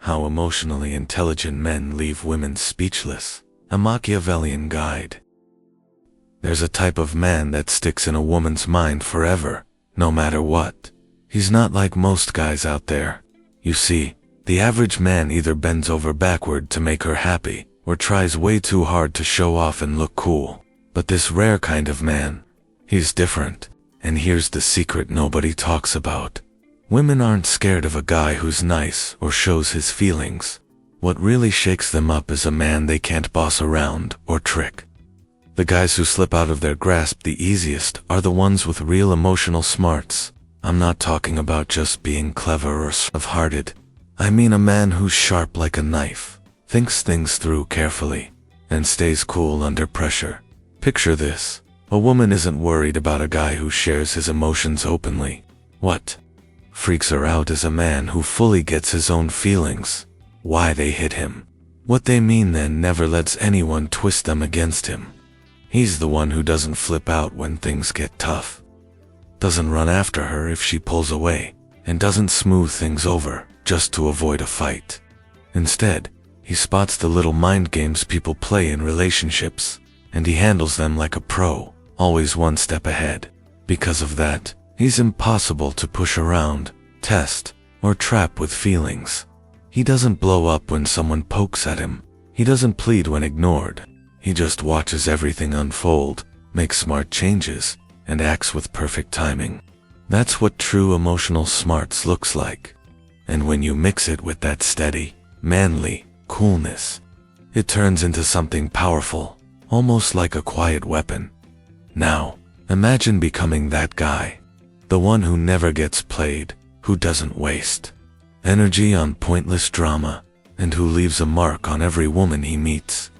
How emotionally intelligent men leave women speechless. A Machiavellian guide. There's a type of man that sticks in a woman's mind forever, no matter what. He's not like most guys out there. You see, the average man either bends over backward to make her happy, or tries way too hard to show off and look cool. But this rare kind of man, he's different. And here's the secret nobody talks about. Women aren't scared of a guy who's nice or shows his feelings. What really shakes them up is a man they can't boss around or trick. The guys who slip out of their grasp the easiest are the ones with real emotional smarts. I'm not talking about just being clever or soft-hearted. I mean a man who's sharp like a knife, thinks things through carefully, and stays cool under pressure. Picture this. A woman isn't worried about a guy who shares his emotions openly. What freaks her out is a man who fully gets his own feelings, why they hit him, what they mean, then never lets anyone twist them against him. He's the one who doesn't flip out when things get tough, doesn't run after her if she pulls away, and doesn't smooth things over just to avoid a fight. Instead, he spots the little mind games people play in relationships, and he handles them like a pro, always one step ahead. Because of that, he's impossible to push around, test, or trap with feelings. He doesn't blow up when someone pokes at him. He doesn't plead when ignored. He just watches everything unfold, makes smart changes, and acts with perfect timing. That's what true emotional smarts looks like. And when you mix it with that steady, manly coolness, it turns into something powerful, almost like a quiet weapon. Now, imagine becoming that guy. The one who never gets played, who doesn't waste energy on pointless drama, and who leaves a mark on every woman he meets.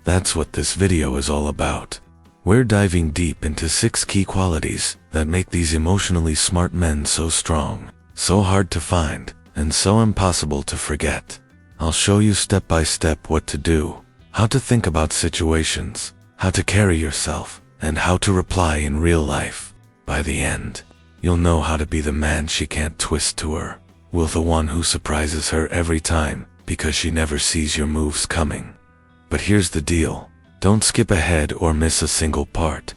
That's what this video is all about. We're diving deep into 6 key qualities that make these emotionally smart men so strong, so hard to find, and so impossible to forget. I'll show you step by step what to do, how to think about situations, how to carry yourself, and how to reply in real life. By the end, you'll know how to be the man she can't twist to her, with the one who surprises her every time because she never sees your moves coming. But here's the deal. Don't skip ahead or miss a single part.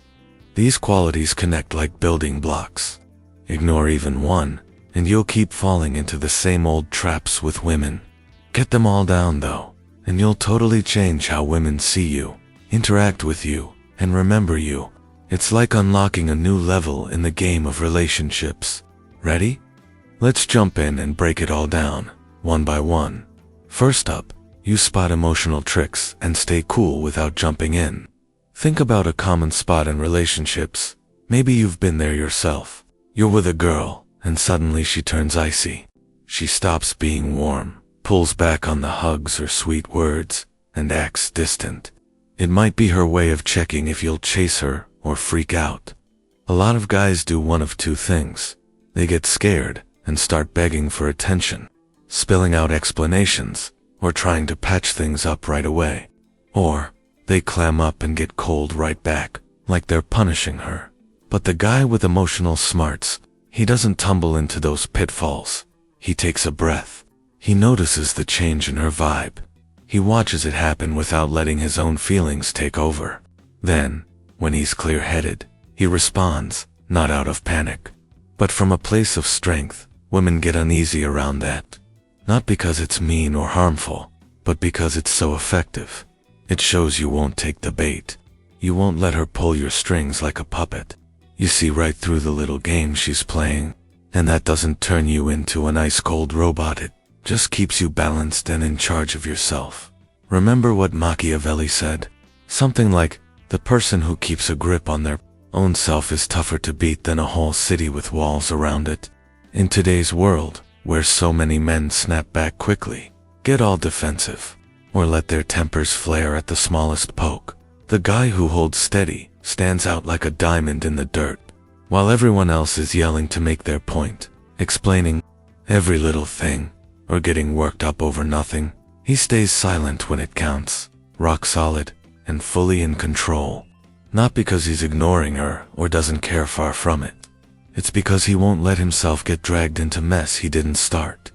These qualities connect like building blocks. Ignore even one, and you'll keep falling into the same old traps with women. Get them all down though, and you'll totally change how women see you, interact with you, and remember you. It's like unlocking a new level in the game of relationships. Ready? Let's jump in and break it all down, one by one. First up, you spot emotional tricks and stay cool without jumping in. Think about a common spot in relationships. Maybe you've been there yourself. You're with a girl, and suddenly she turns icy. She stops being warm, pulls back on the hugs or sweet words, and acts distant. It might be her way of checking if you'll chase her or freak out. A lot of guys do one of two things. They get scared and start begging for attention, spilling out explanations, or trying to patch things up right away. Or they clam up and get cold right back, like they're punishing her. But the guy with emotional smarts, he doesn't tumble into those pitfalls. He takes a breath. He notices the change in her vibe. He watches it happen without letting his own feelings take over. Then, when he's clear-headed, he responds, not out of panic, but from a place of strength. Women get uneasy around that. Not because it's mean or harmful, but because it's so effective. It shows you won't take the bait. You won't let her pull your strings like a puppet. You see right through the little game she's playing, and that doesn't turn you into an ice-cold robot. It just keeps you balanced and in charge of yourself. Remember what Machiavelli said? Something like, the person who keeps a grip on their own self is tougher to beat than a whole city with walls around it. In today's world, where so many men snap back quickly, get all defensive, or let their tempers flare at the smallest poke, the guy who holds steady stands out like a diamond in the dirt. While everyone else is yelling to make their point, explaining every little thing, or getting worked up over nothing, he stays silent when it counts, rock solid, and fully in control. Not because he's ignoring her or doesn't care, far from it. It's because he won't let himself get dragged into mess he didn't start.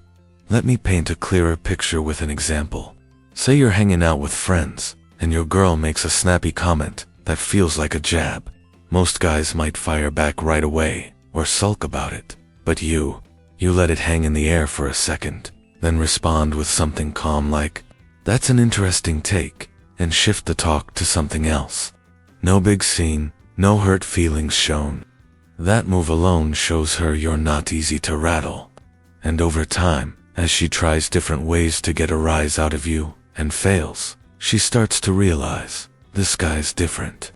Let me paint a clearer picture with an example. Say you're hanging out with friends, and your girl makes a snappy comment that feels like a jab. Most guys might fire back right away, or sulk about it. But you let it hang in the air for a second, then respond with something calm like, "That's an interesting take," and shift the talk to something else. No big scene, no hurt feelings shown. That move alone shows her you're not easy to rattle. And over time, as she tries different ways to get a rise out of you, and fails, she starts to realize, this guy's different.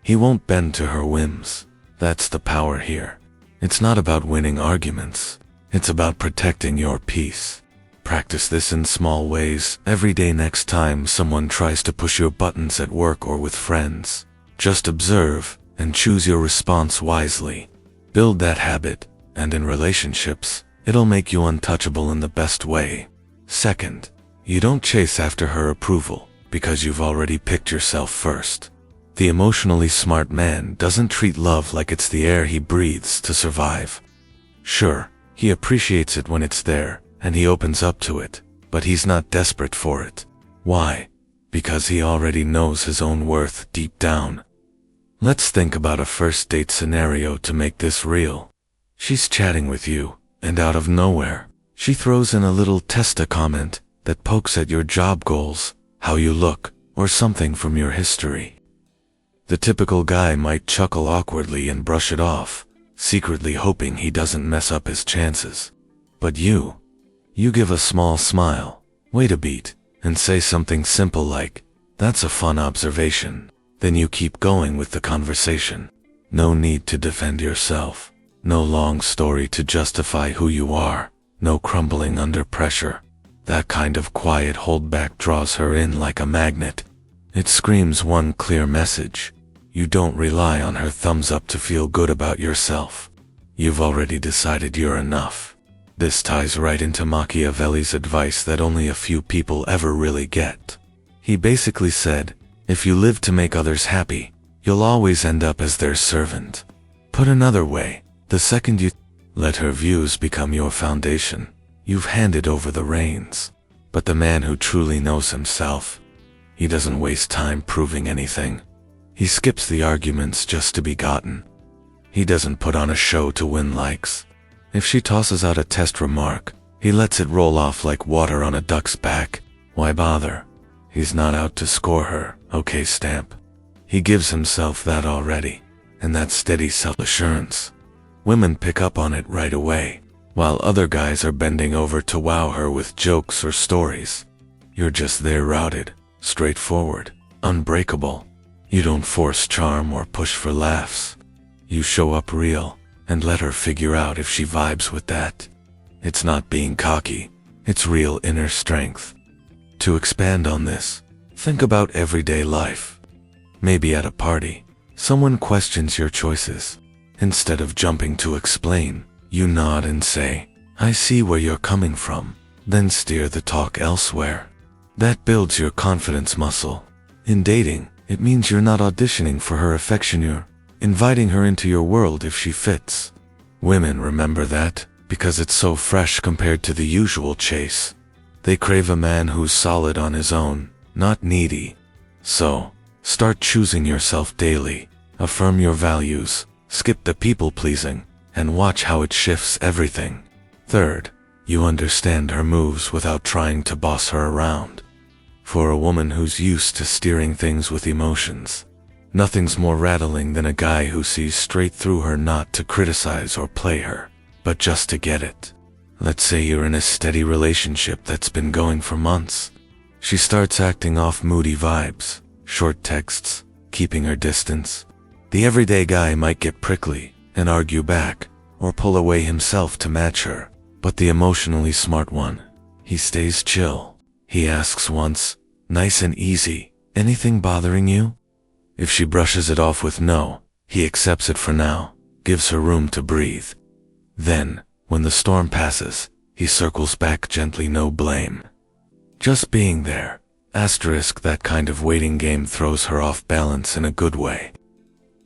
He won't bend to her whims. That's the power here. It's not about winning arguments. It's about protecting your peace. Practice this in small ways every day. Next time someone tries to push your buttons at work or with friends, just observe and choose your response wisely. Build that habit, and in relationships, it'll make you untouchable in the best way. Second, you don't chase after her approval because you've already picked yourself first. The emotionally smart man doesn't treat love like it's the air he breathes to survive. Sure, he appreciates it when it's there, and he opens up to it, but he's not desperate for it. Why? Because he already knows his own worth deep down. Let's think about a first date scenario to make this real. She's chatting with you, and out of nowhere, she throws in a little testa comment that pokes at your job goals, how you look, or something from your history. The typical guy might chuckle awkwardly and brush it off, secretly hoping he doesn't mess up his chances. But you give a small smile, wait a beat, and say something simple like, "That's a fun observation." Then you keep going with the conversation. No need to defend yourself. No long story to justify who you are. No crumbling under pressure. That kind of quiet holdback draws her in like a magnet. It screams one clear message. You don't rely on her thumbs up to feel good about yourself. You've already decided you're enough. This ties right into Machiavelli's advice that only a few people ever really get. He basically said, if you live to make others happy, you'll always end up as their servant. Put another way, the second you let her views become your foundation, you've handed over the reins. But the man who truly knows himself, he doesn't waste time proving anything. He skips the arguments just to be gotten. He doesn't put on a show to win likes. If she tosses out a test remark, he lets it roll off like water on a duck's back. Why bother? He's not out to score her, okay stamp. He gives himself that already, and that steady self-assurance. Women pick up on it right away, while other guys are bending over to wow her with jokes or stories. You're just there routed, straightforward, unbreakable. You don't force charm or push for laughs. You show up real, and let her figure out if she vibes with that. It's not being cocky, it's real inner strength. To expand on this, think about everyday life. Maybe at a party, someone questions your choices. Instead of jumping to explain, you nod and say, "I see where you're coming from," then steer the talk elsewhere. That builds your confidence muscle. In dating, it means you're not auditioning for her affection, you're inviting her into your world if she fits. Women remember that, because it's so fresh compared to the usual chase. They crave a man who's solid on his own, not needy. So, start choosing yourself daily, affirm your values, skip the people-pleasing, and watch how it shifts everything. Third, you understand her moves without trying to boss her around. For a woman who's used to steering things with emotions, nothing's more rattling than a guy who sees straight through her, not to criticize or play her, but just to get it. Let's say you're in a steady relationship that's been going for months. She starts acting off moody vibes, short texts, keeping her distance. The everyday guy might get prickly and argue back, or pull away himself to match her. But the emotionally smart one, he stays chill. He asks once, nice and easy, "Anything bothering you?" If she brushes it off with no, he accepts it for now, gives her room to breathe. Then, when the storm passes, he circles back gently, no blame. Just being there. Asterisk, that kind of waiting game throws her off balance in a good way.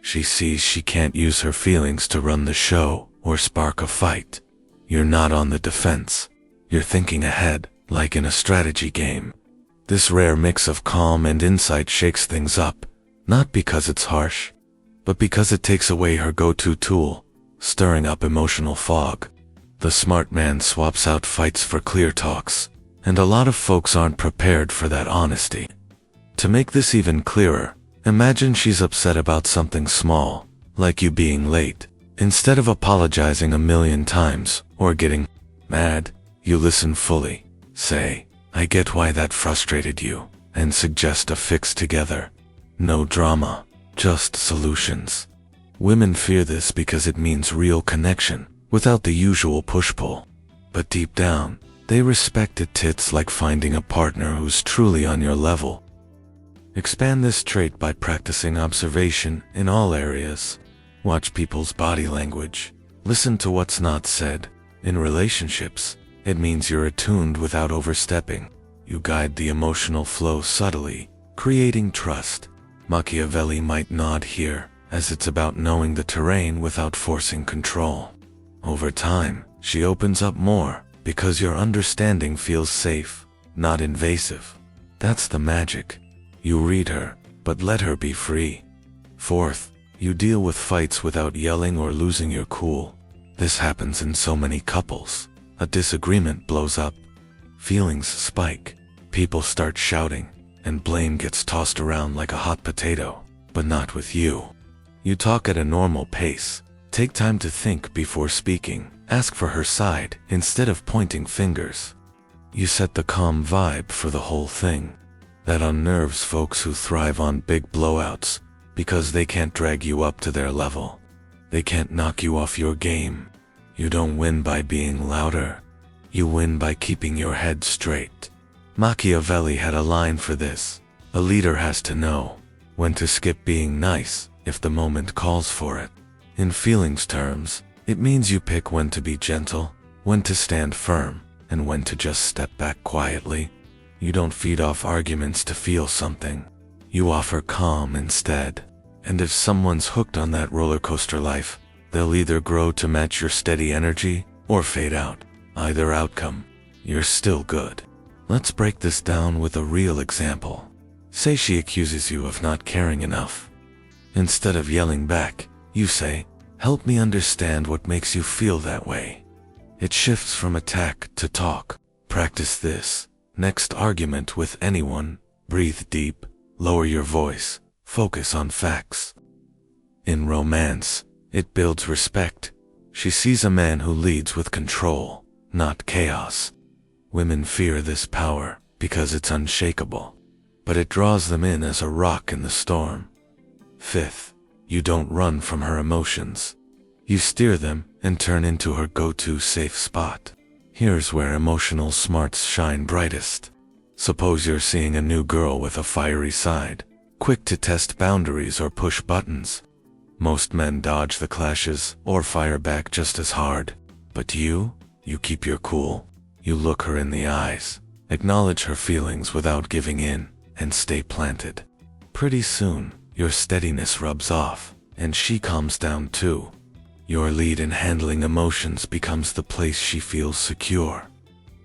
She sees she can't use her feelings to run the show or spark a fight. You're not on the defense. You're thinking ahead, like in a strategy game. This rare mix of calm and insight shakes things up, not because it's harsh, but because it takes away her go-to tool, stirring up emotional fog. The smart man swaps out fights for clear talks, and a lot of folks aren't prepared for that honesty. To make this even clearer, imagine she's upset about something small, like you being late. Instead of apologizing a million times or getting mad, you listen fully. Say, "I get why that frustrated you," and suggest a fix together. No drama, just solutions. Women fear this because it means real connection, without the usual push-pull. But deep down, they respect it. It's like finding a partner who's truly on your level. Expand this trait by practicing observation in all areas. Watch people's body language. Listen to what's not said. In relationships, it means you're attuned without overstepping. You guide the emotional flow subtly, creating trust. Machiavelli might nod here, as it's about knowing the terrain without forcing control. Over time, she opens up more, because your understanding feels safe, not invasive. That's the magic. You read her, but let her be free. Fourth, you deal with fights without yelling or losing your cool. This happens in so many couples. A disagreement blows up. Feelings spike. People start shouting, and blame gets tossed around like a hot potato. But not with you. You talk at a normal pace. Take time to think before speaking. Ask for her side instead of pointing fingers. You set the calm vibe for the whole thing. That unnerves folks who thrive on big blowouts, because they can't drag you up to their level. They can't knock you off your game. You don't win by being louder. You win by keeping your head straight. Machiavelli had a line for this. A leader has to know when to skip being nice if the moment calls for it. In feelings terms, it means you pick when to be gentle, when to stand firm, and when to just step back quietly. You don't feed off arguments to feel something. You offer calm instead. And if someone's hooked on that roller coaster life, they'll either grow to match your steady energy or fade out. Either outcome, you're still good. Let's break this down with a real example. Say she accuses you of not caring enough. Instead of yelling back, you say, "Help me understand what makes you feel that way." It shifts from attack to talk. Practice this. Next argument with anyone, breathe deep, lower your voice, focus on facts. In romance, it builds respect. She sees a man who leads with control, not chaos. Women fear this power because it's unshakable, but it draws them in as a rock in the storm. Fifth, you don't run from her emotions. You steer them and turn into her go-to safe spot. Here's where emotional smarts shine brightest. Suppose you're seeing a new girl with a fiery side, quick to test boundaries or push buttons. Most men dodge the clashes or fire back just as hard. But you keep your cool. You look her in the eyes, acknowledge her feelings without giving in, and stay planted. Pretty soon, your steadiness rubs off, and she calms down too. Your lead in handling emotions becomes the place she feels secure.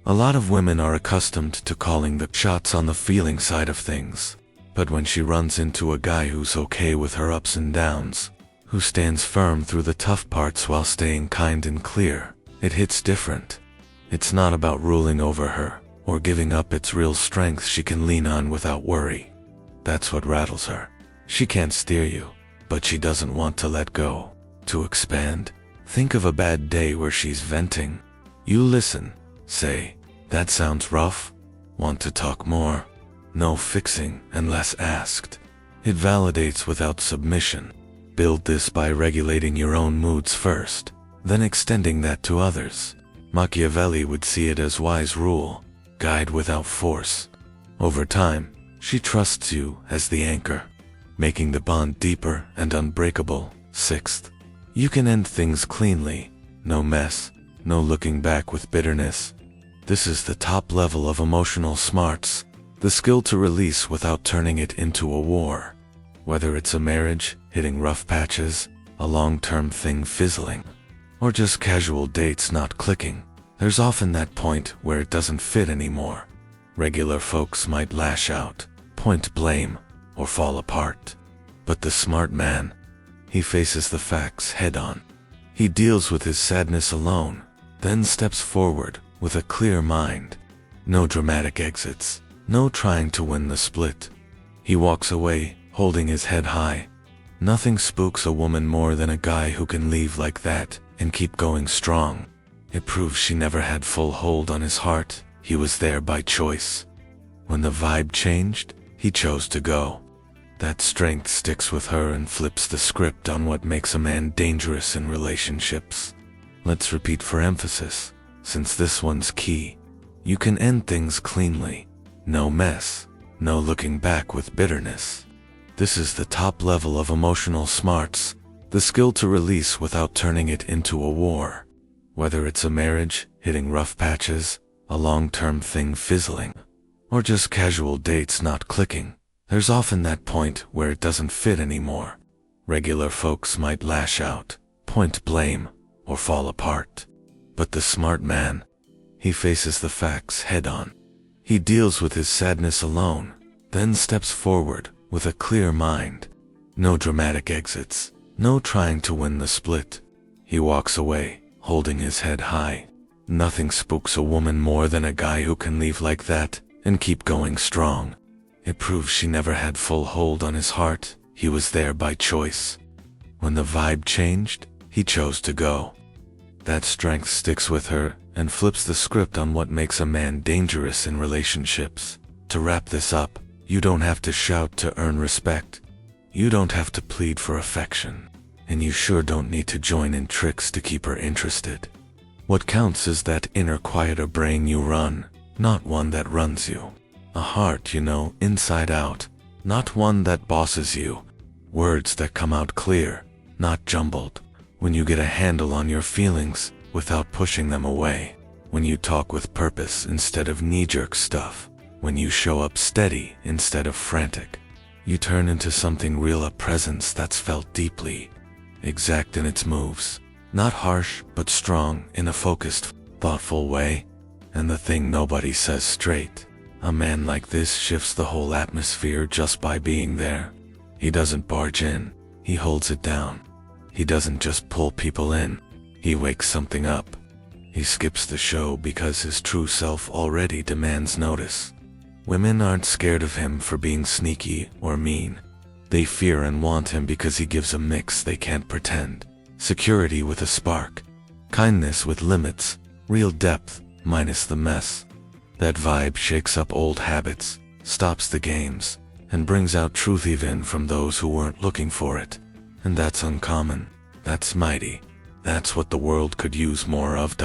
A lot of women are accustomed to calling the shots on the feeling side of things. But when she runs into a guy who's okay with her ups and downs, who stands firm through the tough parts while staying kind and clear, it hits different. It's not about ruling over her, or giving up its real strength she can lean on without worry. That's what rattles her. She can't steer you, but she doesn't want to let go. To expand, think of a bad day where she's venting. You listen, say, "That sounds rough. Want to talk more?" No fixing unless asked. It validates without submission. Build this by regulating your own moods first, then extending that to others. Machiavelli would see it as wise rule, guide without force. Over time, she trusts you as the anchor, making the bond deeper and unbreakable. Sixth, you can end things cleanly. No mess, no looking back with bitterness. This is the top level of emotional smarts, the skill to release without turning it into a war. Whether it's a marriage hitting rough patches, a long-term thing fizzling, or just casual dates not clicking, there's often that point where it doesn't fit anymore. Regular folks might lash out, point blame, or fall apart. But the smart man, he faces the facts head on. He deals with his sadness alone, then steps forward with a clear mind. No dramatic exits, no trying to win the split. He walks away, holding his head high. Nothing spooks a woman more than a guy who can leave like that and keep going strong. It proves she never had full hold on his heart. He was there by choice. When the vibe changed, he chose to go. That strength sticks with her and flips the script on what makes a man dangerous in relationships. Let's repeat for emphasis, since this one's key. You can end things cleanly. No mess, no looking back with bitterness. This is the top level of emotional smarts, the skill to release without turning it into a war. Whether it's a marriage hitting rough patches, a long-term thing fizzling, or just casual dates not clicking, there's often that point where it doesn't fit anymore. Regular folks might lash out, point blame, or fall apart. But the smart man, he faces the facts head on. He deals with his sadness alone, then steps forward with a clear mind. No dramatic exits, no trying to win the split. He walks away, holding his head high. Nothing spooks a woman more than a guy who can leave like that and keep going strong. It proves she never had full hold on his heart. He was there by choice. When the vibe changed, he chose to go. That strength sticks with her and flips the script on what makes a man dangerous in relationships. To wrap this up, you don't have to shout to earn respect. You don't have to plead for affection. And you sure don't need to join in tricks to keep her interested. What counts is that inner quieter brain you run, not one that runs you. A heart you know inside out, not one that bosses you. Words that come out clear, not jumbled. When you get a handle on your feelings without pushing them away. When you talk with purpose instead of knee-jerk stuff. When you show up steady instead of frantic. You turn into something real, a presence that's felt deeply. Exact in its moves. Not harsh, but strong in a focused, thoughtful way. And the thing nobody says straight. A man like this shifts the whole atmosphere just by being there. He doesn't barge in, he holds it down. He doesn't just pull people in, he wakes something up. He skips the show because his true self already demands notice. Women aren't scared of him for being sneaky or mean. They fear and want him because he gives a mix they can't pretend. Security with a spark, kindness with limits, real depth minus the mess. That vibe shakes up old habits, stops the games, and brings out truth even from those who weren't looking for it. And that's uncommon, that's mighty, that's what the world could use more of.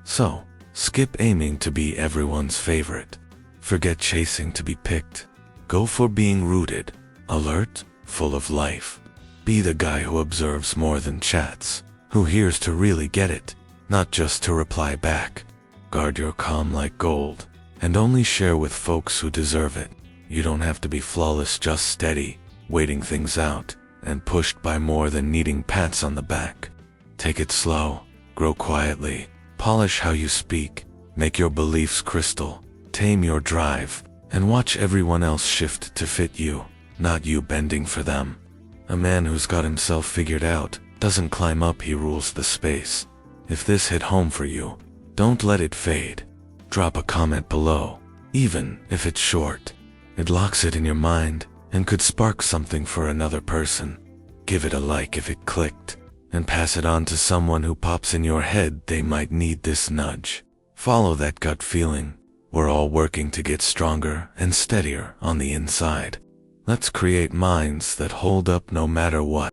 So, skip aiming to be everyone's favorite. Forget chasing to be picked. Go for being rooted, alert, full of life. Be the guy who observes more than chats, who hears to really get it, not just to reply back. Guard your calm like gold, and only share with folks who deserve it. You don't have to be flawless, just steady, waiting things out, and pushed by more than needing pats on the back. Take it slow, grow quietly, polish how you speak, make your beliefs crystal, tame your drive, and watch everyone else shift to fit you, not you bending for them. A man who's got himself figured out doesn't climb up, he rules the space. If this hit home for you, don't let it fade. Drop a comment below, even if it's short. It locks it in your mind and could spark something for another person. Give it a like if it clicked, and pass it on to someone who pops in your head. They might need this nudge. Follow that gut feeling. We're all working to get stronger and steadier on the inside. Let's create minds that hold up no matter what.